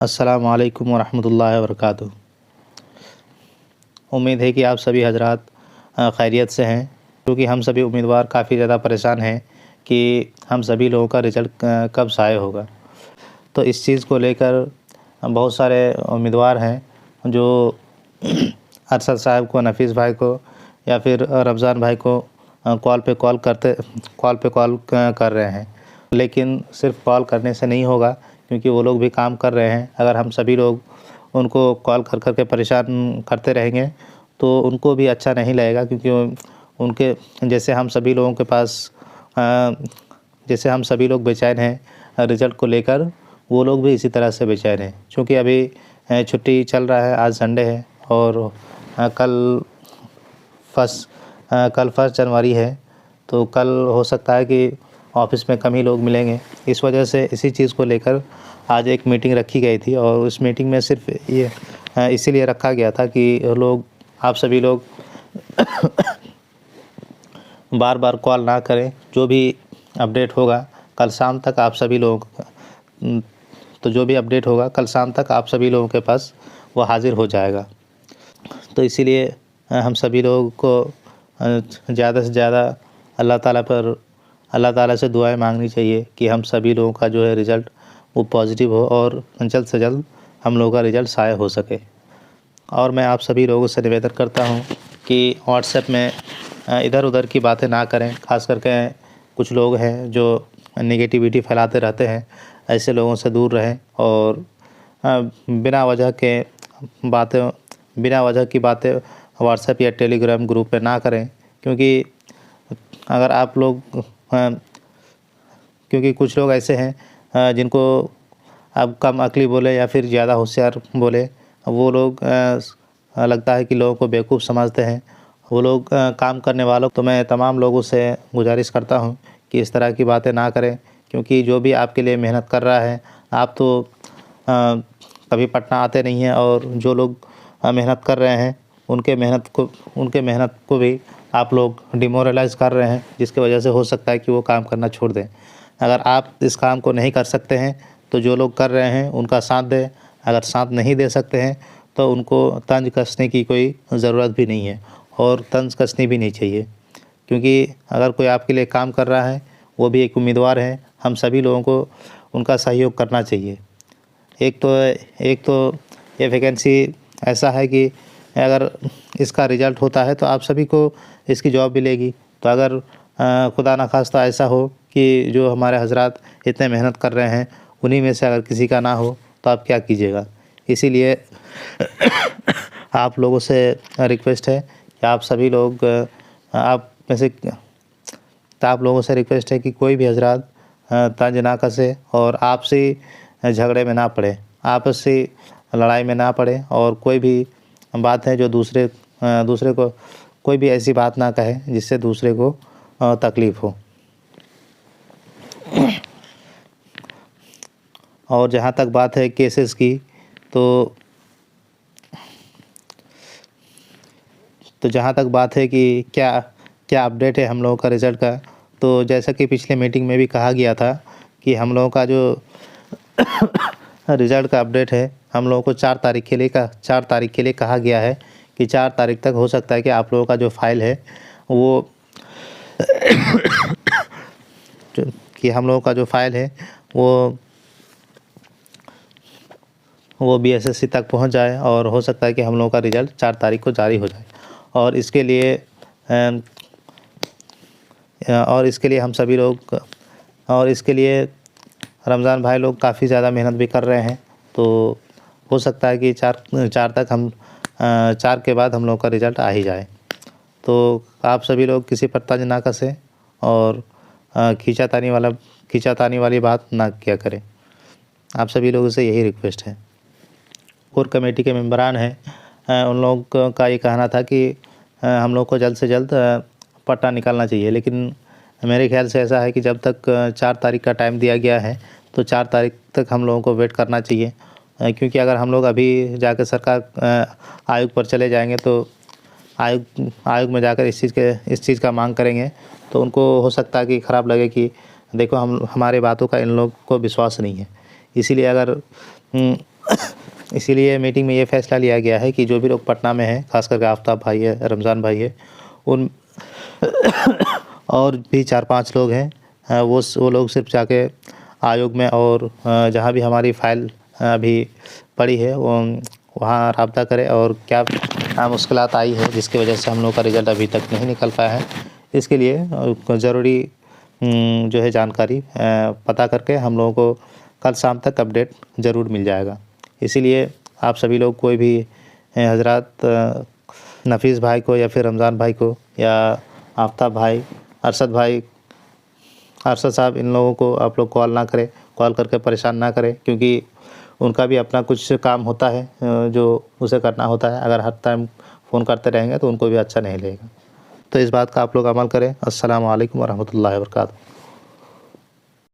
अस्सलामु अलैकुम वरहमतुल्लाहि वबरकातुहू। उम्मीद है कि आप सभी हजरात खैरियत से हैं, क्योंकि हम सभी उम्मीदवार काफ़ी ज़्यादा परेशान हैं कि हम सभी लोगों का रिज़ल्ट कब ज़ाहिर होगा। तो इस चीज़ को लेकर बहुत सारे उम्मीदवार हैं जो अरशद साहब को, नफ़ीस भाई को या फिर रमज़ान भाई को कॉल पे कॉल कर रहे हैं। लेकिन सिर्फ कॉल करने से नहीं होगा, क्योंकि वो लोग भी काम कर रहे हैं। अगर हम सभी लोग उनको कॉल कर कर के परेशान करते रहेंगे तो उनको भी अच्छा नहीं लगेगा, क्योंकि उनके जैसे हम सभी लोगों के पास जैसे हम सभी लोग बेचैन हैं रिज़ल्ट को लेकर, वो लोग भी इसी तरह से बेचैन हैं। क्योंकि अभी छुट्टी चल रहा है, आज संडे है और कल फर्स्ट जनवरी है, तो कल हो सकता है कि ऑफ़िस में कम ही लोग मिलेंगे। इस वजह से इसी चीज़ को लेकर आज एक मीटिंग रखी गई थी और उस मीटिंग में सिर्फ ये इसीलिए रखा गया था कि आप सभी लोग बार बार कॉल ना करें। जो भी अपडेट होगा कल शाम तक आप सभी लोगों तो जो भी अपडेट होगा कल शाम तक आप सभी लोगों के पास वो हाज़िर हो जाएगा। तो इसीलिए हम सभी लोगों को ज़्यादा से ज़्यादा अल्लाह ताला से दुआएं मांगनी चाहिए कि हम सभी लोगों का जो है रिज़ल्ट वो पॉजिटिव हो और जल्द से जल्द हम लोगों का रिज़ल्ट शाया हो सके। और मैं आप सभी लोगों से निवेदन करता हूं कि व्हाट्सएप में इधर उधर की बातें ना करें। ख़ास करके कुछ लोग हैं जो नेगेटिविटी फैलाते रहते हैं, ऐसे लोगों से दूर रहें और बिना वजह की बातें व्हाट्सएप या टेलीग्राम ग्रुप पे ना करें। क्योंकि अगर आप लोग क्योंकि कुछ लोग ऐसे हैं जिनको आप कम अक्ली बोले या फिर ज़्यादा होशियार बोले, वो लोग लगता है कि लोगों को बेवकूफ़ समझते हैं। वो लोग काम करने वालों तो मैं तमाम लोगों से गुजारिश करता हूं कि इस तरह की बातें ना करें। क्योंकि जो भी आपके लिए मेहनत कर रहा है, आप तो कभी पटना आते नहीं हैं, और जो लोग मेहनत कर रहे हैं उनके मेहनत को भी आप लोग डिमोरलाइज़ कर रहे हैं, जिसकी वजह से हो सकता है कि वो काम करना छोड़ दें। अगर आप इस काम को नहीं कर सकते हैं तो जो लोग कर रहे हैं उनका साथ दें। अगर साथ नहीं दे सकते हैं तो उनको तंज कसने की कोई ज़रूरत भी नहीं है और तंज कसनी भी नहीं चाहिए। क्योंकि अगर कोई आपके लिए काम कर रहा है, वो भी एक उम्मीदवार है, हम सभी लोगों को उनका सहयोग करना चाहिए। एक तो ये वैकेंसी ऐसा है कि अगर इसका रिज़ल्ट होता है तो आप सभी को इसकी जॉब मिलेगी। तो अगर खुदा न खास्ता ऐसा हो कि जो हमारे हजरात इतने मेहनत कर रहे हैं उन्हीं में से अगर किसी का ना हो, तो आप क्या कीजिएगा। इसीलिए आप लोगों से रिक्वेस्ट है कि आप सभी लोग आप लोगों से रिक्वेस्ट है कि कोई भी हजरात तंज ना कसे और आपसी झगड़े में ना पड़े, आपसी लड़ाई में ना पड़े, और कोई भी बात है जो दूसरे को कोई भी ऐसी बात ना कहे जिससे दूसरे को तकलीफ़ हो। और जहाँ तक बात है केसेस की, तो जहाँ तक बात है कि क्या अपडेट है हम लोगों का रिज़ल्ट का, तो जैसा कि पिछले मीटिंग में भी कहा गया था कि हम लोगों का जो रिज़ल्ट का अपडेट है, हम लोगों को 4 तारीख के लिए कहा गया है कि 4 तारीख तक हो सकता है कि आप लोगों का जो फाइल है वो कि हम लोगों का जो फाइल है वो बीएसएससी तक पहुंच जाए, और हो सकता है कि हम लोगों का रिज़ल्ट 4 तारीख को जारी हो जाए। और इसके लिए हम सभी लोग और इसके लिए रमज़ान भाई लोग काफ़ी ज़्यादा मेहनत भी कर रहे हैं। तो हो सकता है कि 4 के बाद हम लोग का रिज़ल्ट आ ही जाए। तो आप सभी लोग किसी पर तंज ना कसें और खींचातानी वाली बात ना किया करें। आप सभी लोगों से यही रिक्वेस्ट है। कोर कमेटी के मेंबरान हैं, उन लोगों का ये कहना था कि हम लोग को जल्द से जल्द पट्टा निकालना चाहिए। लेकिन मेरे ख्याल से ऐसा है कि जब तक 4 तारीख का टाइम दिया गया है तो 4 तारीख तक हम लोगों को वेट करना चाहिए। क्योंकि अगर हम लोग अभी जाकर सरकार आयोग पर चले जाएंगे तो आयोग में जाकर इस चीज़ का मांग करेंगे, तो उनको हो सकता है कि ख़राब लगे कि देखो हमारे बातों का इन लोग को विश्वास नहीं है। इसीलिए अगर इसीलिए मीटिंग में ये फ़ैसला लिया गया है कि जो भी लोग पटना में हैं, ख़ास करके आफ़ताब भाई है, रमज़ान भाई है, उन और भी 4-5 लोग हैं, वो लोग सिर्फ जाके आयोग में और जहाँ भी हमारी फ़ाइल अभी पड़ी है वहाँ राब्ता करें और क्या मुश्किलात आई है जिसकी वजह से हम लोग का रिज़ल्ट अभी तक नहीं निकल पाया है। इसके लिए ज़रूरी जो है जानकारी पता करके हम लोगों को कल शाम तक अपडेट ज़रूर मिल जाएगा। इसीलिए आप सभी लोग कोई भी हज़रात नफ़ीस भाई को या फिर रमज़ान भाई को या आफ़ताब भाई, अरशद साहब, इन लोगों को आप लोग कॉल ना करें, कॉल करके परेशान ना करें, क्योंकि उनका भी अपना कुछ काम होता है जो उसे करना होता है। अगर हर टाइम फ़ोन करते रहेंगे तो उनको भी अच्छा नहीं लगेगा। तो इस बात का आप लोग अमल करें। अस्सलामु अलैकुम व रहमतुल्लाहि व बरकातहू।